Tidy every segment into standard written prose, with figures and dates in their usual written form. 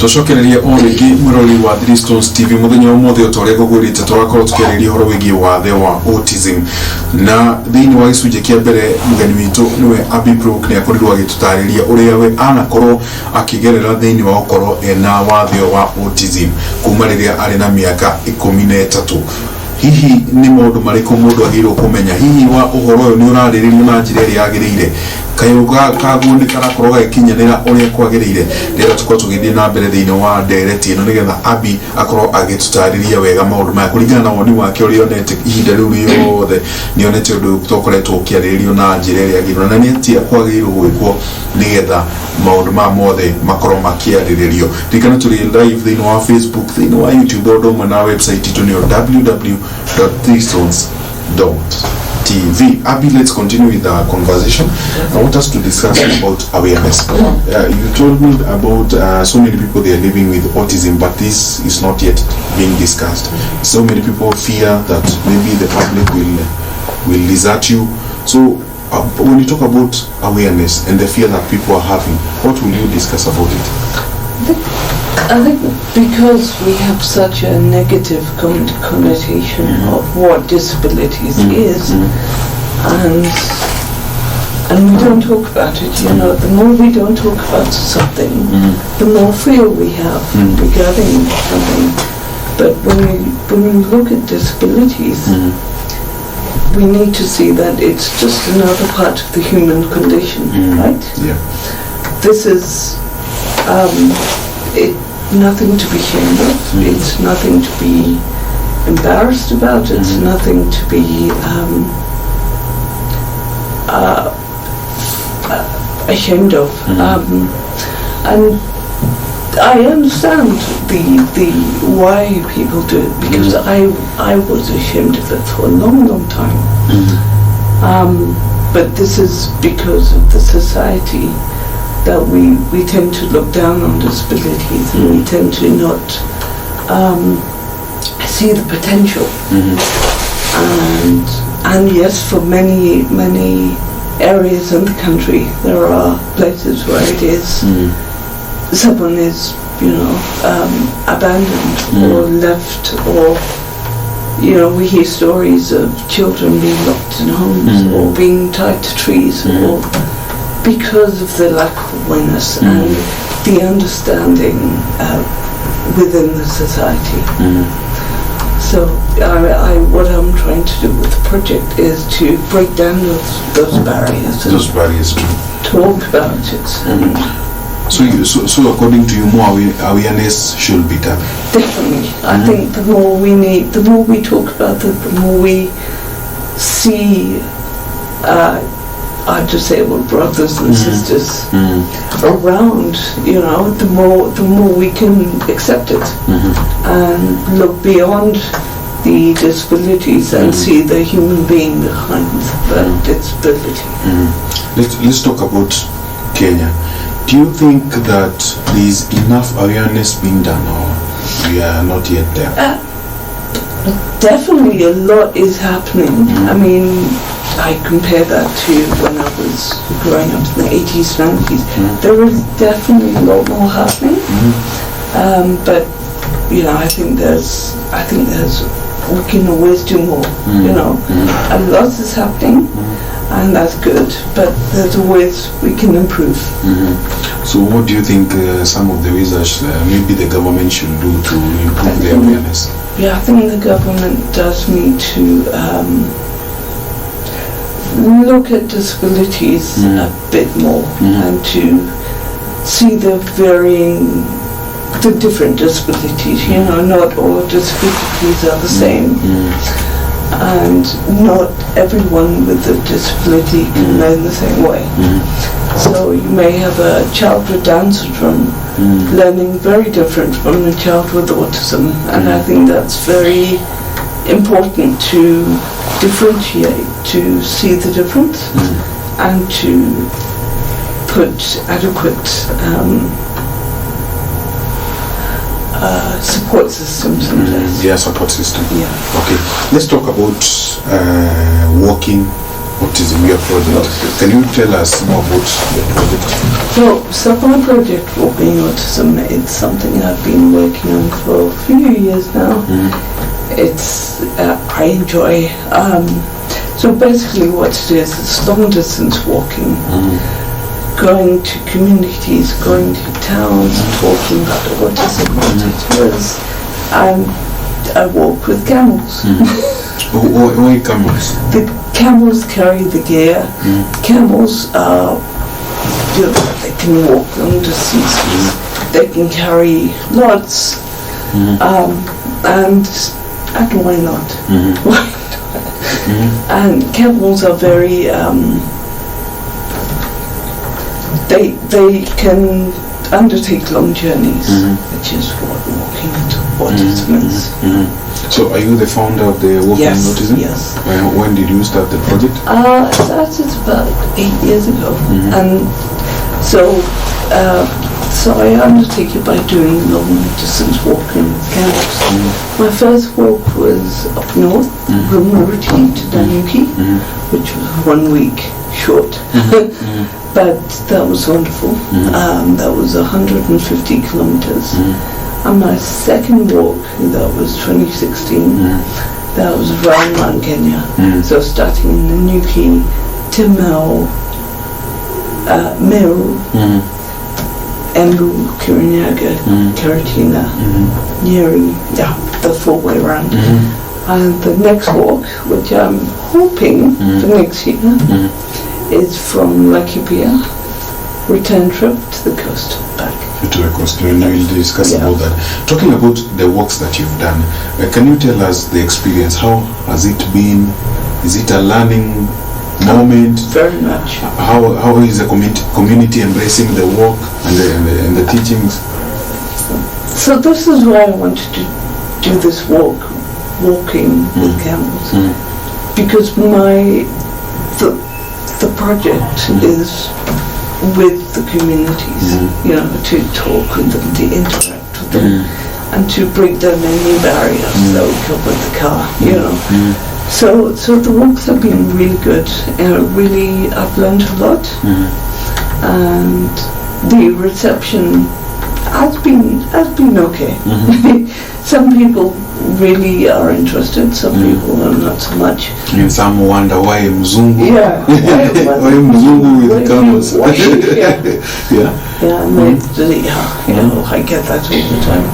Toshokereria origi murori wa Dristons TV muthenya umothe utorego gwirite turakorwo tukiriria horo wigi wathe wa autism na thiini wa gicunje kia mbere mugeni witu niwe Abi Brook ni akorirwo agitutariria uria we anakorwo akigerera thiini wa ukorwo ena wathe wa autism kuma riria ari na miaka 13. Hihi ni maundu mariku mundu agirwo kumenya hihi wa uhoro uyu ni urariririo na njira iri yagirire kayuga kagundi karakorwo gakinyanira uria kwagirire rero tukorwo tugithie na mbere thiini wa ndereti ino nigetha Abi akorwo agitutariria wega maundu maya kuringana na woni wake uria onete ihinda riu riothe ni onete undu tukoretwo ukiariririo na njira iri yagirire na nietia kwagirwo gwikwo nigetha maundu ma mothe makorwo makiariririo rikana turi live thiini wa Facebook thiini wa YouTube odo na website itu ni www.threesons.tv. Abi, let's continue with our conversation. I want us to discuss about awareness. You told me about so many people they are living with autism, but this is not yet being discussed. So many people fear that maybe the public will desert you. So when you talk about awareness and the fear that people are having, what will you discuss about it? I think because we have such a negative connotation of what disabilities is, and we don't talk about it, you know, the more we don't talk about something, the more fear we have regarding something. But when we look at disabilities, we need to see that it's just another part of the human condition, right? Yeah. This is nothing to be ashamed of. It's nothing to be embarrassed about. It's nothing to be ashamed of. And I understand the why people do it, because I was ashamed of it for a long time. But this is because of the society that we tend to look down on disabilities, and we tend to not see the potential. And yes, for many areas in the country, there are places where it is someone is, you know, abandoned or left, or, you know, we hear stories of children being locked in homes or being tied to trees, or because of the lack of awareness and the understanding within the society. So what I'm trying to do with the project is to break down those barriers. Talk about it. So according to you, more awareness should be done? Definitely. I think the more we talk about it, the more we see our disabled brothers and sisters around, you know, the more we can accept it and look beyond the disabilities and see the human being behind the disability. Let's talk about Kenya. Do you think that there is enough awareness being done, or we are not yet there? Definitely a lot is happening. I mean, I compare that to when I was growing up in the 80s, 90s. There is definitely a lot more happening. But, you know, I think there's we can always do more. You know, a lot is happening, and that's good, but there's always we can improve. So what do you think some of the ways that maybe the government should do to improve the awareness? Yeah, I think the government does need to look at disabilities a bit more and to see the different disabilities. You know, not all disabilities are the same, and not everyone with a disability can learn the same way. So you may have a child with Down syndrome learning very different from a child with autism, and I think that's very important to differentiate, to see the difference and to put adequate support systems in place. Yeah, support system. Yeah. Okay, let's talk about walking Autism, your project. Can you tell us more about the project? So my project, Walking Autism, it's something I've been working on for a few years now. It's I enjoy. So basically, what it is long distance walking, going to communities, going to towns, talking about autism. What it was, I walk with camels. Why camels? The camels carry the gear. Camels are, they can walk long distances. They can carry lots, and why not? Why not? And camels are very. They can undertake long journeys, which is what walking autism is. So, are you the founder of the Walking Autism? Yes. When did you start the project? I started about 8 years ago, and so I undertake it by doing long distance walking with camels. My first walk was up north, from Muriti to Danuki, which was 1 week short. But that was wonderful. That was 150 kilometers. And my second walk, that was 2016, that was around Mount Kenya. So starting in Nanyuki, Timau, Meru, Embu, Kirinyaga, Karatina, Nyeri, the full way around. And the next walk, which I'm hoping for next year, is from Laikipia, return trip to the coast, back. To the coast, we'll discuss about that. Talking about the works that you've done, can you tell us the experience? How has it been? Is it a learning moment? Very much. How is the community embracing the work and the teachings? So this is why I wanted to do this walking with camels, because the project is with the communities, to talk with them, to interact with them, and to break down any barriers that we come with the car, So the walks have been really good, and really I've learned a lot, and the reception has been okay. Some people really are interested, some people are not so much. And some wonder why Mzungu. Yeah. Why Mzungu with camels. I get that all the time.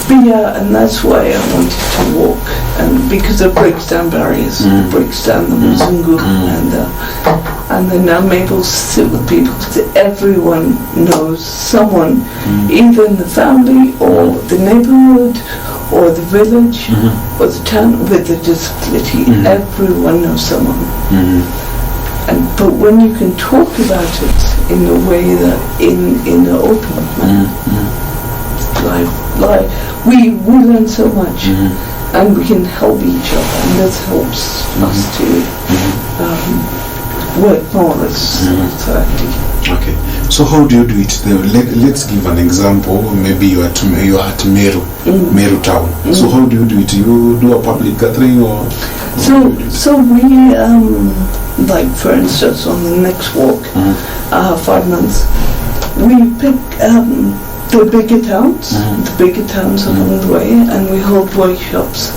But and that's why I wanted to walk, and because it breaks down barriers, it breaks down the Mzungu, and then I'm able to sit with people, because everyone knows someone, either in the family or the neighborhood or the village or the town with a disability. Everyone knows someone. But when you can talk about it in a way that in the open manner, like we learn so much, and we can help each other, and that helps us to work more as society. Okay, so how do you do it? Let's give an example. Maybe you are at Meru town. So how do you do it? You do a public gathering, or? So we like, for instance, on the next walk, 5 months, we pick the bigger towns along the way, and we hold workshops.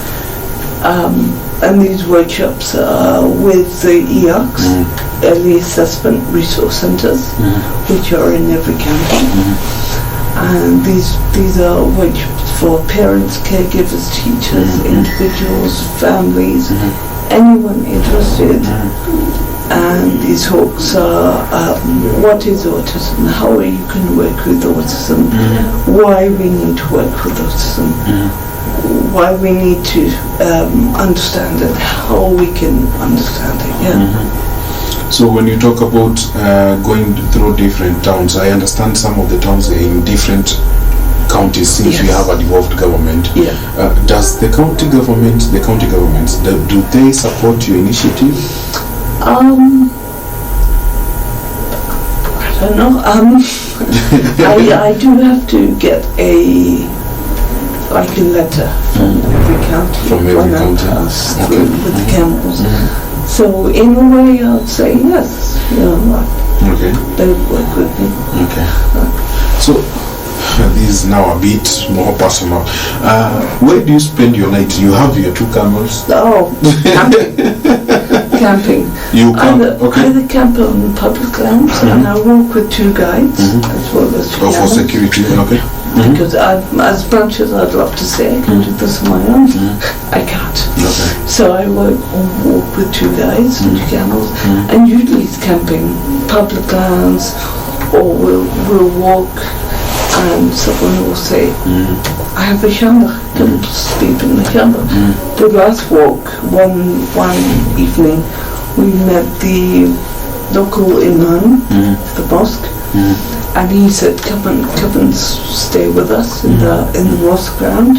And these workshops are with the EACs, Early Assessment Resource Centres, which are in every county. And these are workshops for parents, caregivers, teachers, individuals, families, anyone interested. And these talks are what is autism, how you can work with autism, why we need to work with autism, why we need to understand it, how we can understand it. So when you talk about going through different towns, I understand some of the towns are in different counties, since we have a devolved government. Does the county governments, do they support your initiative? I don't know. I do have to get a like a letter from every county when I pass through with the camels. So in a way I'd say yes, they would work with me. Okay. So this is now a bit more personal. Where do you spend your night? You have your 2 camels? Oh, camping. You camp? Either camp on public lands and I walk with 2 guides as well as 2 camels. For security, okay. Because as much as I'd love to say I can do this on my own, I can't. Okay. So I walk with 2 guides and 2 camels, and usually it's camping, public lands, or we'll walk and someone will say, I have a shamba, come sleep in the shamba. The last walk, one evening, we met the local imam of the mosque, and he said, come and stay with us in the mosque ground.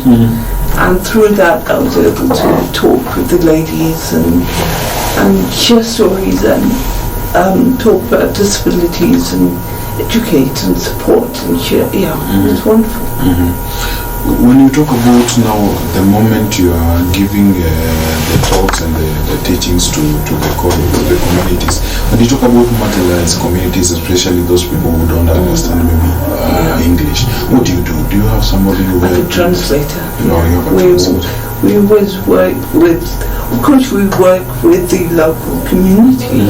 And through that I was able to talk with the ladies and share stories and talk about disabilities and educate and support and share. Yeah, it was wonderful. When you talk about now the moment you are giving the talks and the teachings to the communities, when you talk about marginalized communities, especially those people who don't understand maybe English, what do? Do you have somebody who like a translator? No, you have a translator. We always work with, of course we work with the local community,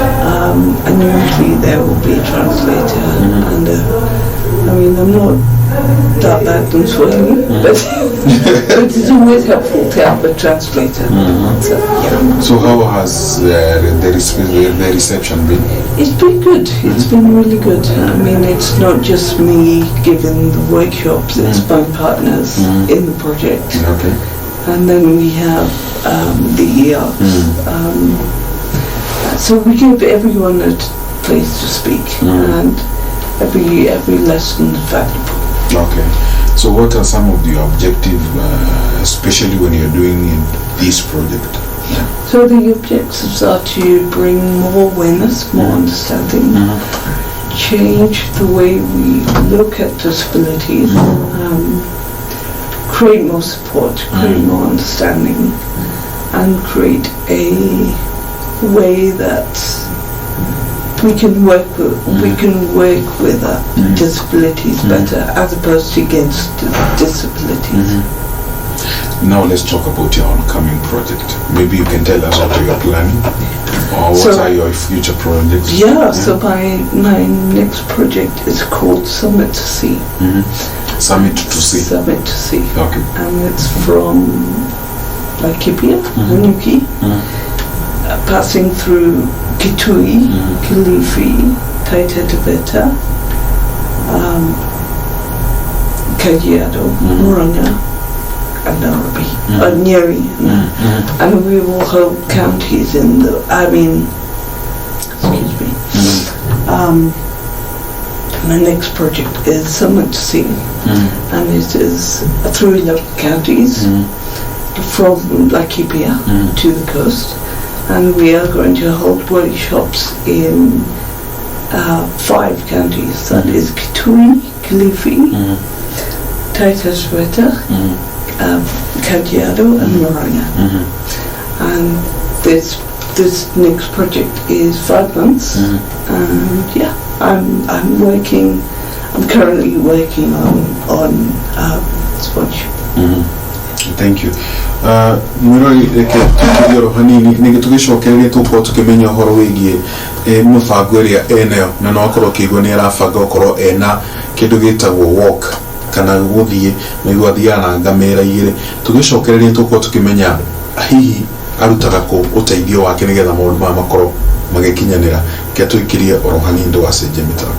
and usually there will be a translator and I mean I'm not that in Swahili, but it's always helpful to have a translator. So how has the reception been? It's been good. It's been really good. I mean, it's not just me giving the workshops, it's my partners in the project. Okay. And then we have the so we give everyone a place to speak, and every lesson is valuable. Okay. So what are some of the objectives, especially when you're doing this project? So the objectives are to bring more awareness, more understanding, change the way we look at disabilities, create more support, create more understanding, and create a way that we can work with disabilities better, as opposed to against disabilities. Now let's talk about your upcoming project. Maybe you can tell us what you're planning, or what are your future projects? Yeah, so my next project is called Summit to Sea. Summit to Sea. Summit to Sea. Okay. And it's from Laikipia, Hanuki, passing through Kitui, Kilifi, Taita Taveta, Kajiado, Muranga, and Nyeri. And we will hold counties in my next project is Summit to Sea, and it is through 11 counties from Laikipia to the coast. And we are going to hold workshops in 5 counties. That is Kitui, Kilifi, Taita Taveta, Kajiado, and Muranga. And this next project is 5 months. And yeah, I'm currently working on sponsorship. Thank you. Mwirori reke tukigero hanini nige tugicokereria tuko tukimenya horo wigie mubango iria eneyo na no akorwo kigo ni arabanga okorwo ena kindu gitagwo walk kana guthie niguo athia na ngamera igire tugicokereria tuko tukimenya hihi arutaga ku uteithio wake nigetha maundu makorwo magikinyanira ke tuikirie oro hanini ndu acenje mitaro.